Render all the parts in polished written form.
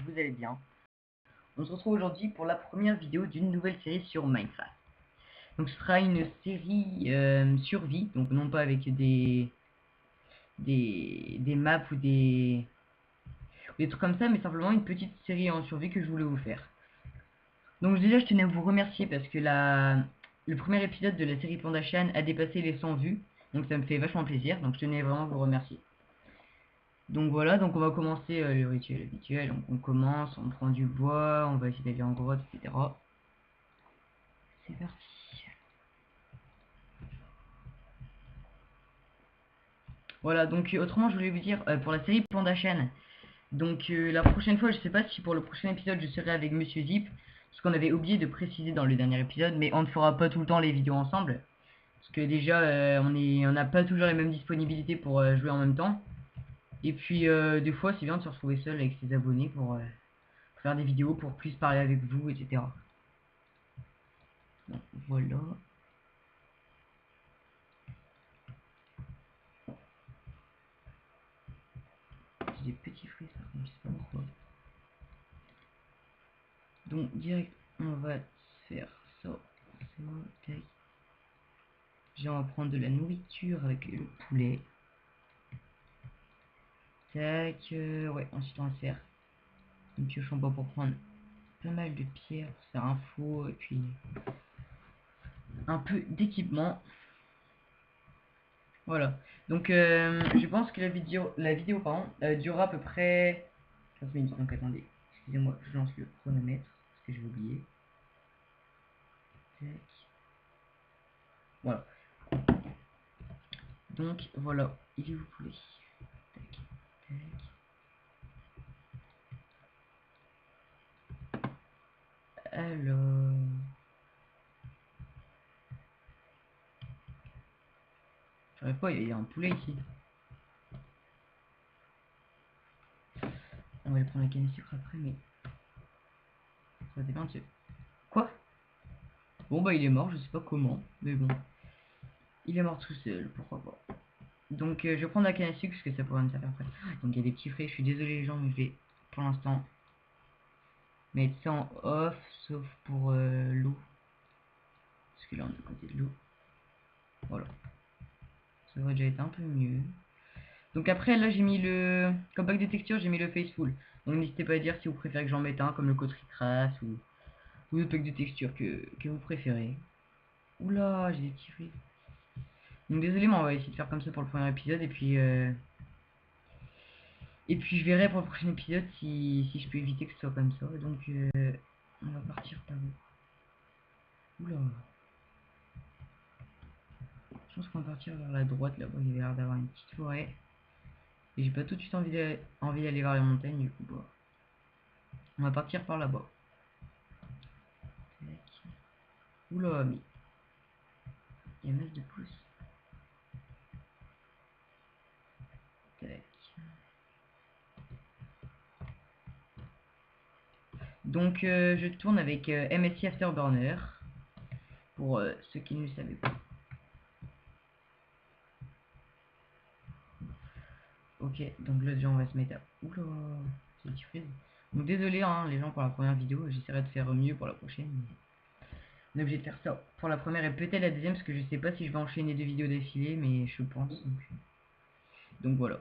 vous allez bien. On se retrouve aujourd'hui pour la première vidéo d'une nouvelle série sur Minecraft. Donc ce sera une série survie, donc non pas avec des maps ou des trucs comme ça, mais simplement une petite série en survie que je voulais vous faire. Donc déjà je tenais à vous remercier parce que le premier épisode de la série Pandachan a dépassé les 100 vues, donc ça me fait vachement plaisir, donc je tenais vraiment à vous remercier. Donc voilà, donc on va commencer le rituel habituel. Donc on commence, on prend du bois, on va essayer d'aller en grotte, etc. C'est parti. Voilà, donc autrement je voulais vous dire pour la série Pandachan. Donc la prochaine fois, je sais pas si pour le prochain épisode je serai avec Monsieur Zip, ce qu'on avait oublié de préciser dans le dernier épisode, mais on ne fera pas tout le temps les vidéos ensemble. Parce que déjà on n'a pas toujours les mêmes disponibilités pour jouer en même temps. Et puis des fois c'est bien de se retrouver seul avec ses abonnés pour faire des vidéos, pour plus parler avec vous, etc. Donc voilà. J'ai des petits fruits, ça, je sais pas pourquoi. Donc direct, on va faire ça, tac. On va prendre de la nourriture avec le poulet. Tac, ouais, ensuite on va faire une pioche en bois pour prendre pas mal de pierres pour faire un four et puis un peu d'équipement. Voilà. Donc je pense que la vidéo pardon, durera à peu près 15 minutes. Donc attendez, excusez-moi, je lance le chronomètre parce que j'ai oublié. Tac. Voilà. Donc voilà, il est où poulet? Tac, tac. Alors, j'arrive pas, il y a un poulet ici. On va aller prendre la canne à sucre après, mais ça dépend de... Quoi? Bon bah il est mort, je sais pas comment, mais bon. Il est mort tout seul, pourquoi pas. Donc je vais prendre la canne à sucre parce que ça pourrait me servir après. Donc il y a des petits frais, je suis désolé les gens, mais je vais pour l'instant mettre ça en off, sauf pour l'eau. Parce que là on est à côté de l'eau. Voilà. Ça aurait déjà été un peu mieux. Donc après là j'ai mis comme pack de texture, j'ai mis le Faceful. Donc n'hésitez pas à dire si vous préférez que j'en mette un comme le Coterie Trace ou le pack de texture que vous préférez. Oula, j'ai des petits fruits. Donc désolé, mais on va essayer de faire comme ça pour le premier épisode et puis je verrai pour le prochain épisode si je peux éviter que ce soit comme ça. Donc on va partir par où? Oula. Je pense qu'on va partir vers la droite là-bas, il y avait l'air d'avoir une petite forêt. Et j'ai pas tout de suite envie d'aller vers les montagnes du coup. Bah. On va partir par là-bas. Oula, mais il y a masse de pouces. Tac. Donc je tourne avec MSI Afterburner pour ceux qui ne le savaient pas. Ok, donc là déjà on va se mettre à... Oula, c'est du freeze. Donc désolé hein, les gens pour la première vidéo, j'essaierai de faire mieux pour la prochaine. On est obligé de faire ça pour la première et peut-être la deuxième parce que je sais pas si je vais enchaîner 2 vidéos d'affilée, mais je pense. Donc voilà.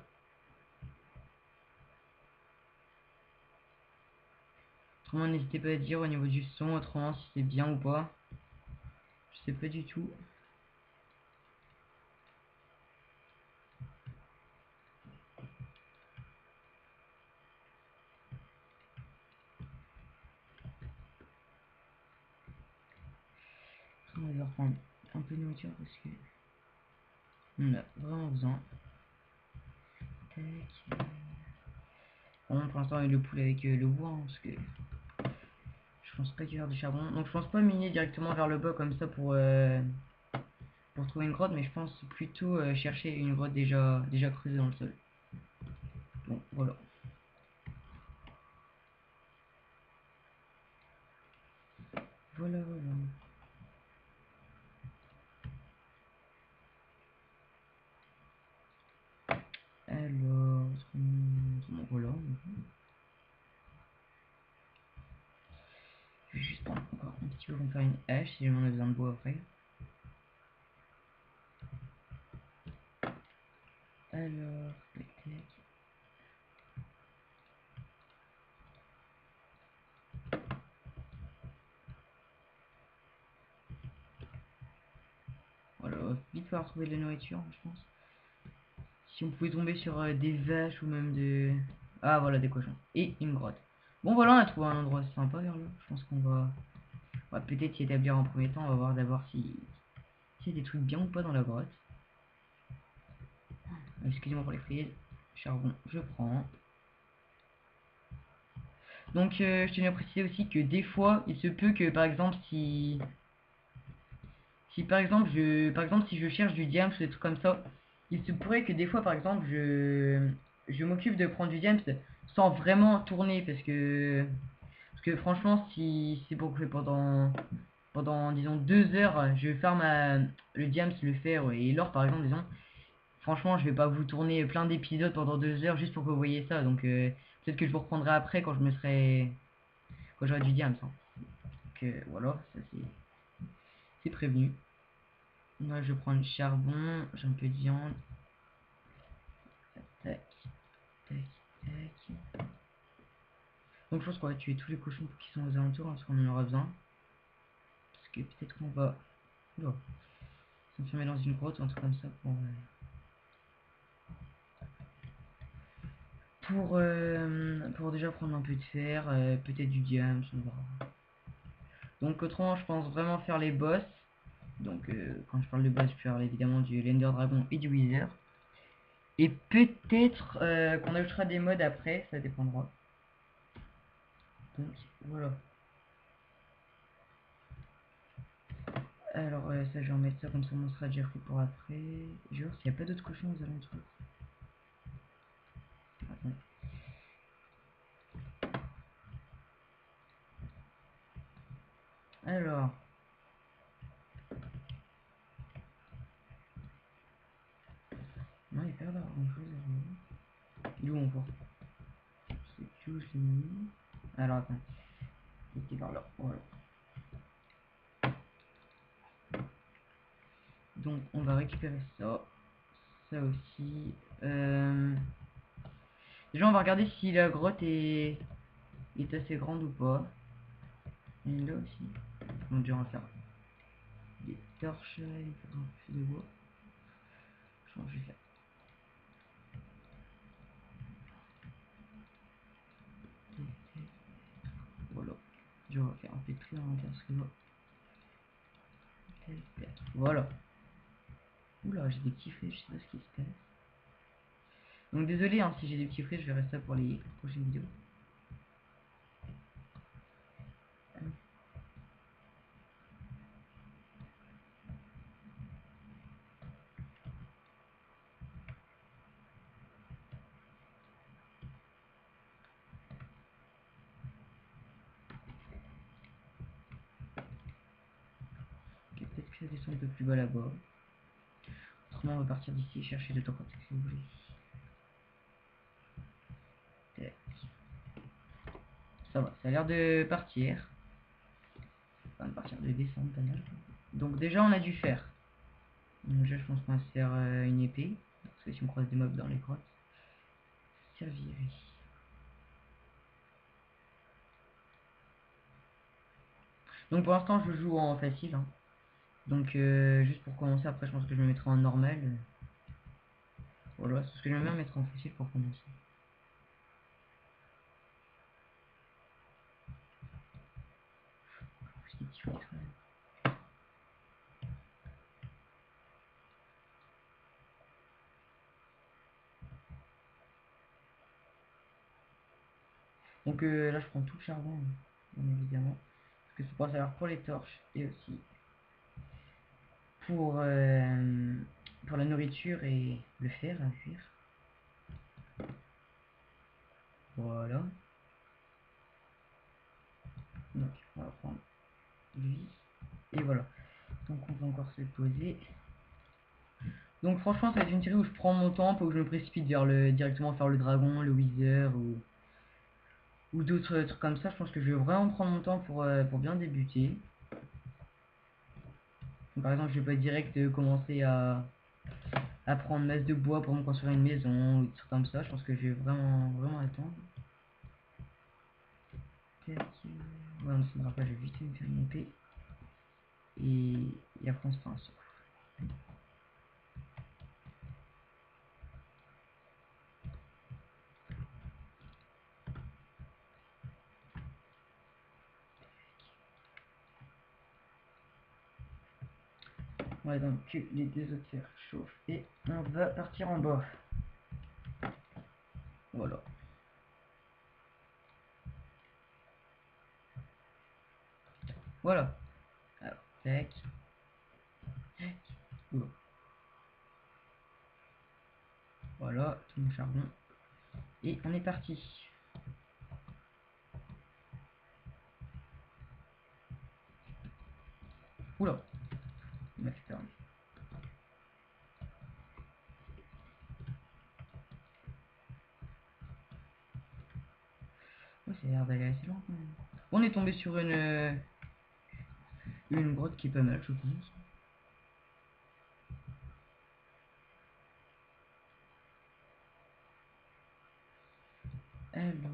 Autrement n'hésitez pas à dire au niveau du son, autrement si c'est bien ou pas. Je sais pas du tout. On va reprendre un peu de nourriture parce que on a vraiment besoin. Tac. Bon, pour l'instant avec le poulet avec le bois, hein, parce que je pense pas qu'il y ait du charbon. Donc je pense pas miner directement vers le bas comme ça pour trouver une grotte, mais je pense plutôt chercher une grotte déjà creusée dans le sol. Bon, voilà. Voilà, voilà. Alors, bon, voilà. je vais me faire une hache si jamais on a besoin de bois après. Alors, tac, tac. Voilà, on va vite falloir trouver de la nourriture, je pense. Si on pouvait tomber sur des vaches ou même des... Ah voilà, des cochons. Et une grotte. Bon voilà, on a trouvé un endroit sympa vers là. Je pense qu'on va peut-être y établir en premier temps. On va voir d'abord s'il y a des trucs bien ou pas dans la grotte. Excusez-moi pour les frises. Charbon, je prends. Donc je tenais à préciser aussi que des fois, il se peut que par exemple si par exemple si je cherche du diamant ou des trucs comme ça, il se pourrait que des fois par exemple je m'occupe de prendre du diamant sans vraiment tourner parce que franchement si c'est pour que pendant disons 2 heures je farm le diamant, le fer et l'or par exemple disons, franchement je vais pas vous tourner plein d'épisodes pendant 2 heures juste pour que vous voyez ça, donc peut-être que je vous reprendrai après quand quand j'aurai du diamant, hein. Donc voilà, ça c'est prévenu. Moi je prends le charbon, j'ai un peu de viande. Tac, tac, tac. Donc je pense qu'on va tuer tous les cochons qui sont aux alentours, hein, parce qu'on en aura besoin. Parce que peut-être qu'on va s'enfermer dans une grotte ou un truc comme ça pour déjà prendre un peu de fer, peut-être du diamant, on verra. Donc autrement je pense vraiment faire les boss. Donc quand je parle de boss, je parle évidemment du Lender Dragon et du Wither. Et peut-être qu'on ajoutera des mods après, ça dépendra. Donc voilà. Alors ça je vais remettre ça comme ça on sera déjà fait pour après. Je vois s'il n'y a pas d'autres cochons aux alentours. Attends. Alors. Non, il n'y a pas l'air d'avoir grand chose à voir. Il est où mon fort? Je sais plus où je l'ai mis. Alors attends. Il était par là. Voilà. Donc on va récupérer ça. Ça aussi. Déjà on va regarder si la grotte est assez grande ou pas. Et là aussi. On va en faire des torches. Il faudra un peu plus de bois. Je pense que je vais faire. Voilà. Je vais faire un peu de tri en intérieur ce que voilà. Oula, j'ai des petits frais, je sais pas ce qui se passe. Donc désolé hein, si j'ai des petits frais, je verrai ça pour les prochaines vidéos. Ok, peut-être que ça descend un peu plus bas là-bas. Autrement, on va partir d'ici et chercher le temps si vous voulez. Tac. Ça va, ça a l'air de partir. Enfin, de partir, de descendre pas mal. Donc déjà, on a du fer. Donc déjà, je pense qu'on va se faire une épée. Parce que si on croise des mobs dans les grottes, ça servirait. Donc pour l'instant, je joue en facile, hein. Donc juste pour commencer, après je pense que je me mettrai en normal. Voilà, c'est ce que j'aime bien mettre en facile pour commencer. Donc là je prends tout le charbon, bien évidemment. Parce que c'est pour ça pour les torches et aussi pour la nourriture et le fer à cuire. Voilà. Donc on va prendre lui. Et voilà. Donc on va encore se poser. Donc franchement ça va être une série où je prends mon temps pour que je me précipite directement faire le dragon, le wither ou d'autres trucs comme ça. Je pense que je vais vraiment prendre mon temps pour bien débuter. Donc, par exemple, je vais pas direct commencer à prendre masse de bois pour me construire une maison ou des trucs comme ça. Je pense que je vais vraiment attendre. Tac, ouais, on ne s'en pas, je vais vite me faire une épée. Et après on se fera un souffle. On va donc que les deux autres faire chauffe et on va partir en bas. Voilà. Voilà. Alors, tac. Tac. Oula. Voilà, tout mon charbon. Et on est parti. Oula. Il m'a fait peur. Oh, ça a l'air d'aller assez loin quand même. On est tombé sur une grotte qui est pas mal, je pense. Alors...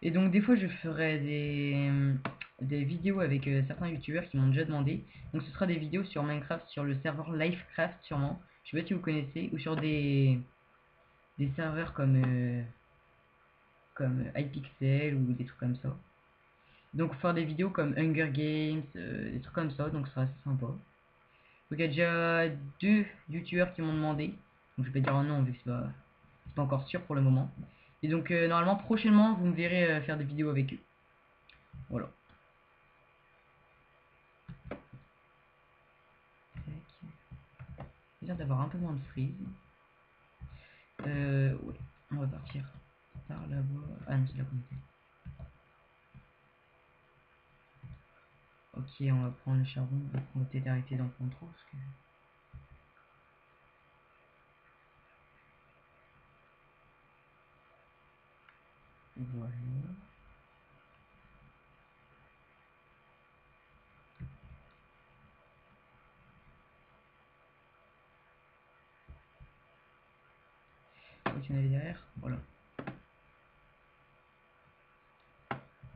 Et donc des fois je ferai des vidéos avec certains youtubeurs qui m'ont déjà demandé. Donc ce sera des vidéos sur Minecraft, sur le serveur Lifecraft sûrement. Je sais pas si vous connaissez. Ou sur des serveurs comme Hypixel ou des trucs comme ça. Donc faire des vidéos comme Hunger Games, des trucs comme ça. Donc ce sera assez sympa. Donc il y a déjà deux youtubeurs qui m'ont demandé. Donc je vais pas dire un nom vu que c'est pas encore sûr pour le moment. Et donc normalement prochainement vous me verrez faire des vidéos avec eux. Voilà. Il a l'air d'avoir un peu moins de freeze. Ouais, on va partir par là-bas. Ah non, c'est là qu'on était. Ok, on va prendre le charbon. On va peut-être arrêter d'en prendre trop parce que... Voilà. Ok, on est derrière. Voilà.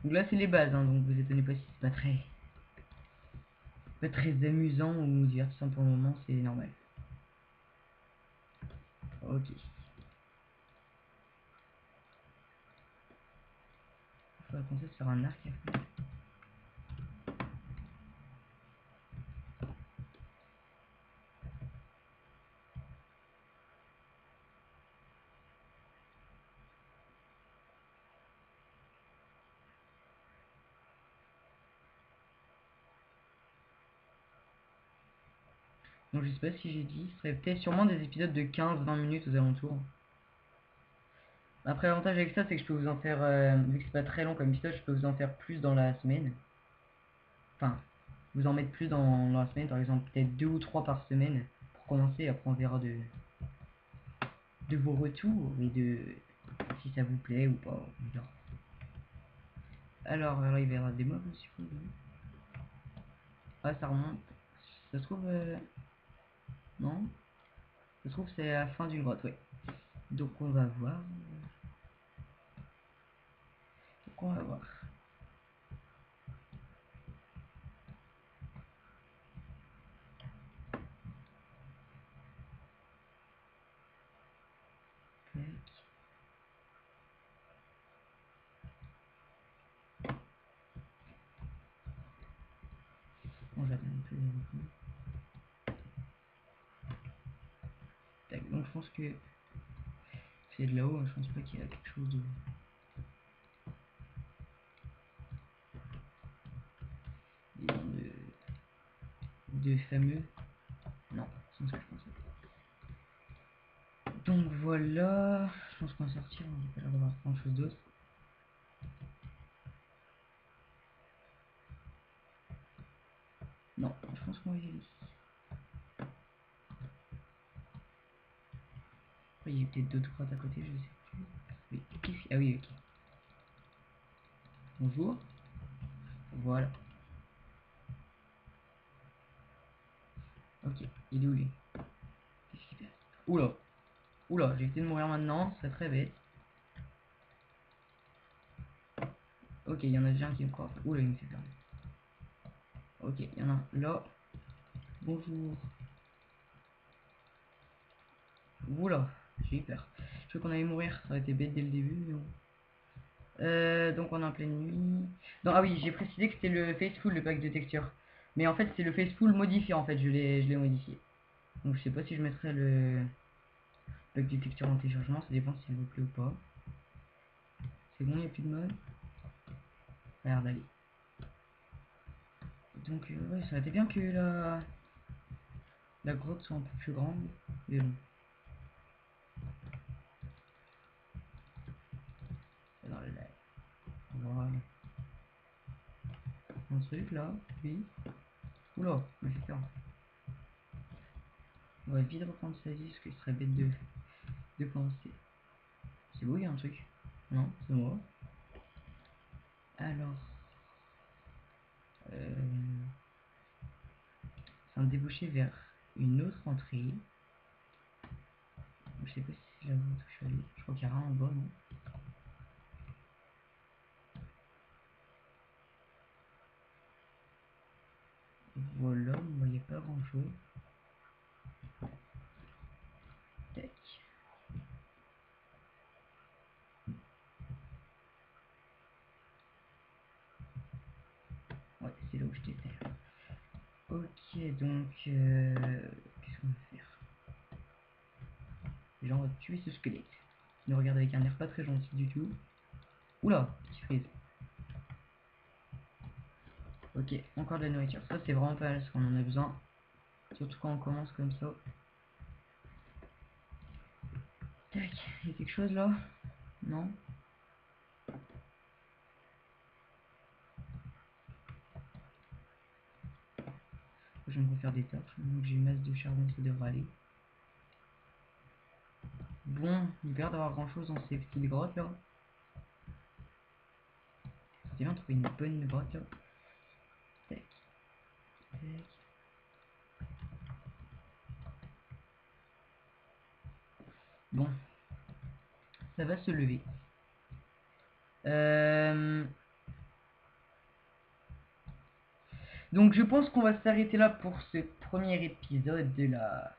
Donc là, c'est les bases, hein, donc vous étonnez pas si c'est pas très amusant ou divertissant pour le moment, c'est normal. Ok. Il faudrait penser à se faire un arc après. Donc je sais pas si j'ai dit, ce serait peut-être sûrement des épisodes de 15-20 minutes aux alentours. Après l'avantage avec ça c'est que je peux vous en faire, vu que c'est pas très long comme épisode, je peux vous en faire plus dans la semaine. Enfin, vous en mettre plus dans la semaine, par exemple peut-être 2 ou 3 par semaine pour commencer, après on verra de vos retours et de si ça vous plaît ou pas. Alors il va y avoir des mobs je suppose. Ah ça remonte. Ça se trouve non. Ça se trouve c'est à la fin d'une grotte, oui. Donc on va voir. Donc on va voir. Tac. Bon j'attends un peu les rythmes. Tac, donc je pense que c'est de là-haut, je pense pas qu'il y a quelque chose de fameux. Non, c'est ce que je pensais. Donc voilà. Je pense qu'on va sortir, on n'a pas l'air d'avoir grand chose d'autre. Non, je pense qu'on va y aller. Après, il y a peut-être d'autres grottes à côté, je sais plus. Oui. Ah oui, ok. Bonjour. Voilà. Ok, il est où lui? Qu'est-ce qu'il fait? Oula. Oula, j'ai évité de mourir maintenant, ce serait très bête. Ok, il y en a déjà un qui me croit. Oula, il me fait peur. Ok, il y en a un là. Bonjour. Oula, j'ai eu peur. Je crois qu'on allait mourir, ça aurait été bête dès le début, mais bon. Donc on est en pleine nuit. Non, ah oui, j'ai précisé que c'était le Faceful, le pack de texture. Mais en fait, c'est le Faceful modifié, en fait, je l'ai modifié. Donc je sais pas si je mettrai le pack de texture en téléchargement, ça dépend si ça vous plaît ou pas. C'est bon, il n'y a plus de mode. Ça a l'air d'aller. Donc ouais, ça aurait été bien que la grotte soit un peu plus grande. Mais bon. C'est dans le live. Voilà. Un truc là, oui. Oula, mais j'ai peur. On va vite reprendre sa vie parce qu'il serait bête de commencer. C'est beau, il y a un truc. Non, c'est moi. Alors, c'est un débouché vers une autre entrée. Je sais pas si c'est là-bas où je suis allé. Je crois qu'il y a rien en bas, non? Voilà, on voyait pas grand chose. Tac. Ouais, c'est là où je t'étais. Ok, donc, qu'est-ce qu'on va faire? Déjà, on va tuer ce squelette. Il nous regarde avec un air pas très gentil du tout. Oula, petit freeze. Ok, encore de la nourriture. Ça, c'est vraiment pas mal parce qu'on en a besoin. Surtout quand on commence comme ça. Tac, il y a quelque chose là? Non? Je vais me refaire des torches. Maintenant que j'ai une masse de charbon, ça devrait aller. Bon, il a l'air d'avoir grand chose dans ces petites grottes là. C'est bien de trouver une bonne grotte là. Tac, tac. Bon, ça va se lever. Donc je pense qu'on va s'arrêter là pour ce premier épisode de la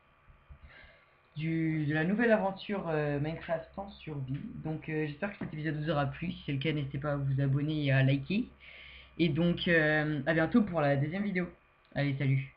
nouvelle aventure Minecraft en survie. Donc j'espère que cet épisode vous aura plu. Si c'est le cas, n'hésitez pas à vous abonner et à liker. Et donc à bientôt pour la deuxième vidéo. Allez, salut!